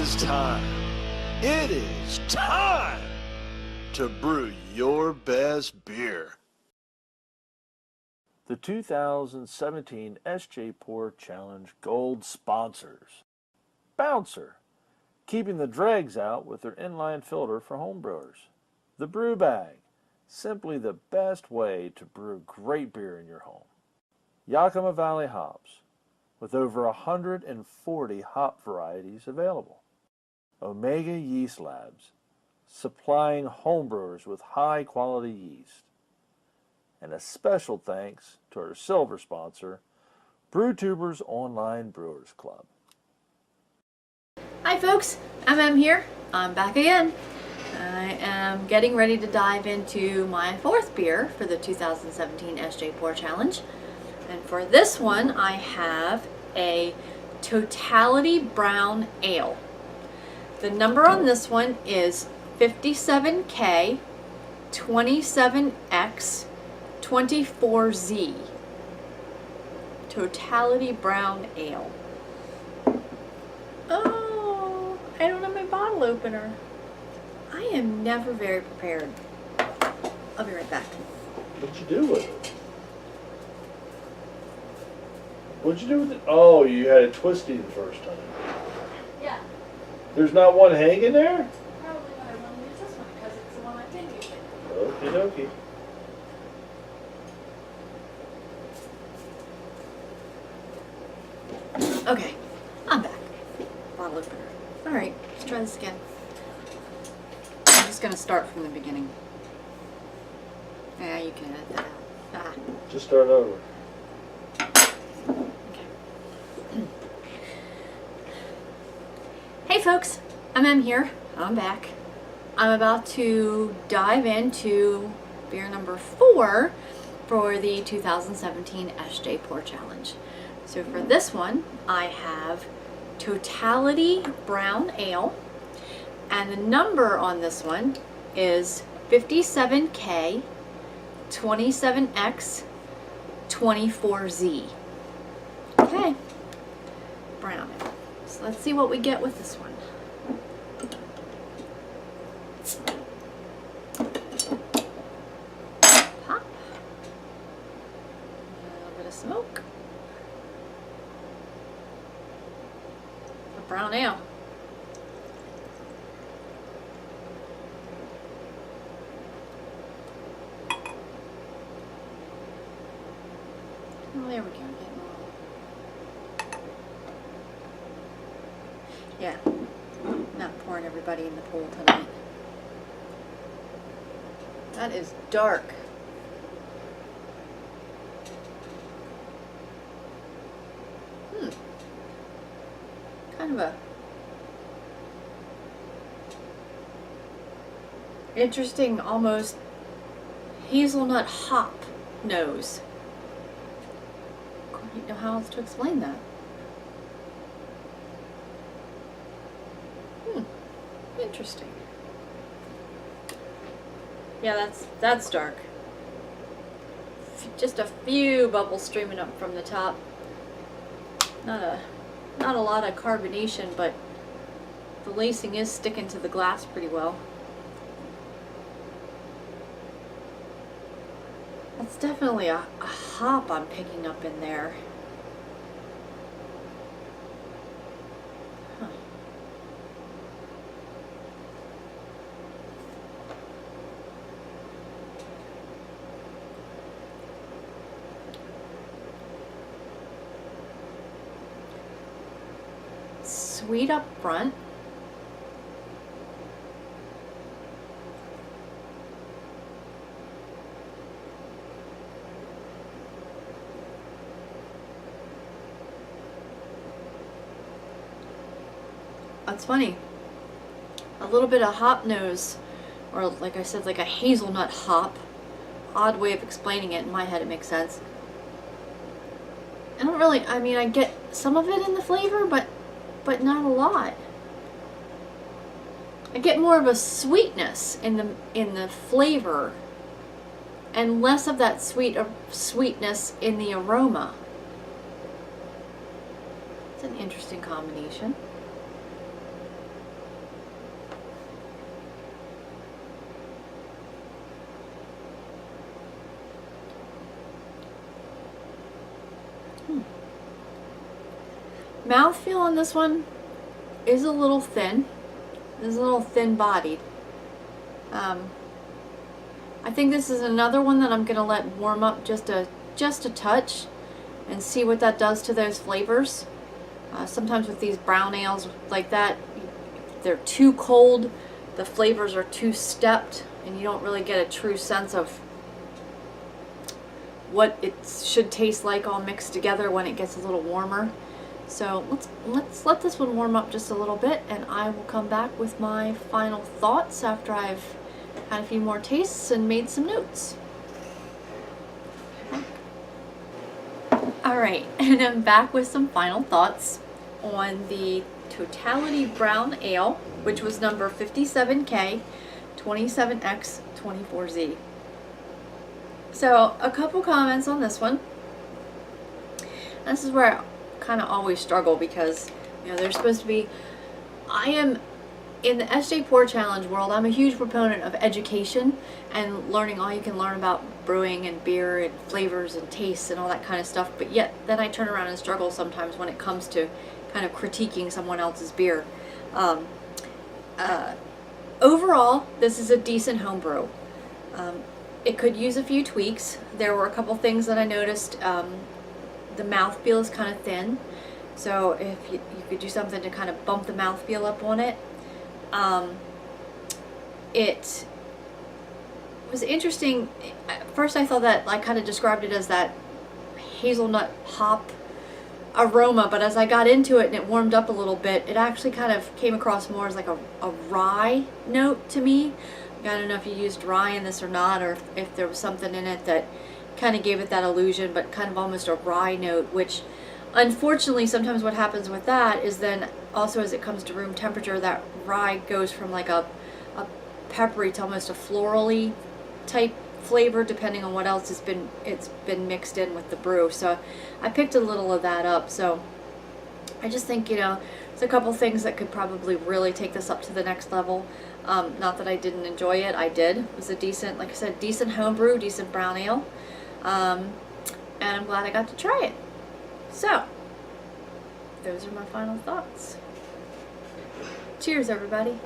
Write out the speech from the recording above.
is time. It is time to brew your best beer. The 2017 Sjporr Challenge Gold sponsors: Bouncer, keeping the dregs out with their inline filter for homebrewers. The Brew Bag, simply the best way to brew great beer in your home. Yakima Valley Hops, with over 140 hop varieties available. Omega Yeast Labs, supplying homebrewers with high-quality yeast. And a special thanks to our silver sponsor, BrewTubers Online Brewers Club. Hi folks, MM here. I'm back again. I am getting ready to dive into my fourth beer for the 2017 Sjporr Challenge. And for this one, I have a Totality Brown Ale. The number on this one is 57K 27X 24Z. Totality Brown Ale. Oh, I don't have my bottle opener. I am never very prepared. I'll be right back. What'd you do with it? What'd you do with it? Oh, you had it twisty the first time. Yeah. There's not one hanging there? Probably what I want to use this one because it's the one I've been using. Okie dokie. Okay, I'm back. Bottle opener. Alright, let's try this again. I'm just going to start from the beginning. Yeah, you can edit that out. Ah. Just start over. Hey folks, MM here. I'm back. I'm about to dive into beer number 4 for the 2017 Sjporr Challenge. So for this one, I have Totality Brown Ale, and the number on this one is 57K 27X 24Z. Okay, brown ale. So let's see what we get with this one. Pop. A little bit of smoke. A brown ale. Oh, there we go. Yeah, not pouring everybody in the pool tonight. That is dark. Kind of a interesting, almost hazelnut hop nose. I don't know how else to explain that. Interesting. Yeah, that's dark. Just a few bubbles streaming up from the top. Not a lot of carbonation, but the lacing is sticking to the glass pretty well. That's definitely a hop I'm picking up in there. Sweet up front. That's funny. A little bit of hop nose, or like I said, like a hazelnut hop. Odd way of explaining it. In my head it makes sense. I mean, I get some of it in the flavor, but not a lot. I get more of a sweetness in the flavor and less of that sweetness in the aroma. It's an interesting combination. Mouthfeel on this one is a little thin. It's a little thin-bodied. I think this is another one that I'm going to let warm up just a touch and see what that does to those flavors. Sometimes with these brown ales like that, they're too cold, the flavors are too stepped, and you don't really get a true sense of what it should taste like all mixed together when it gets a little warmer. So let's let this one warm up just a little bit, and I will come back with my final thoughts after I've had a few more tastes and made some notes. Alright, and I'm back with some final thoughts on the Totality Brown Ale, which was number 57K 27X 24Z. So, a couple comments on this one. This is where I kind of always struggle because, you know, there's supposed to be, I am, in the Sjporr Challenge world, I'm a huge proponent of education and learning all you can learn about brewing and beer and flavors and tastes and all that kind of stuff, but yet then I turn around and struggle sometimes when it comes to kind of critiquing someone else's beer. Overall, this is a decent homebrew. It could use a few tweaks. There were a couple things that I noticed. The mouthfeel is kind of thin, so if you could do something to kind of bump the mouthfeel up on it. It was interesting. At first I thought that I kind of described it as that hazelnut hop aroma, but as I got into it and it warmed up a little bit, it actually kind of came across more as like a rye note to me. I don't know if you used rye in this or not, or if there was something in it that kind of gave it that illusion, but kind of almost a rye note, which unfortunately sometimes what happens with that is then also as it comes to room temperature, that rye goes from like a peppery to almost a florally type flavor depending on what else it's been mixed in with the brew. So I picked a little of that up. So I just think, you know, there's a couple things that could probably really take this up to the next level. Not that I didn't enjoy it, I did. It was a decent, like I said, decent homebrew, decent brown ale. And I'm glad I got to try it. So, those are my final thoughts. Cheers, everybody.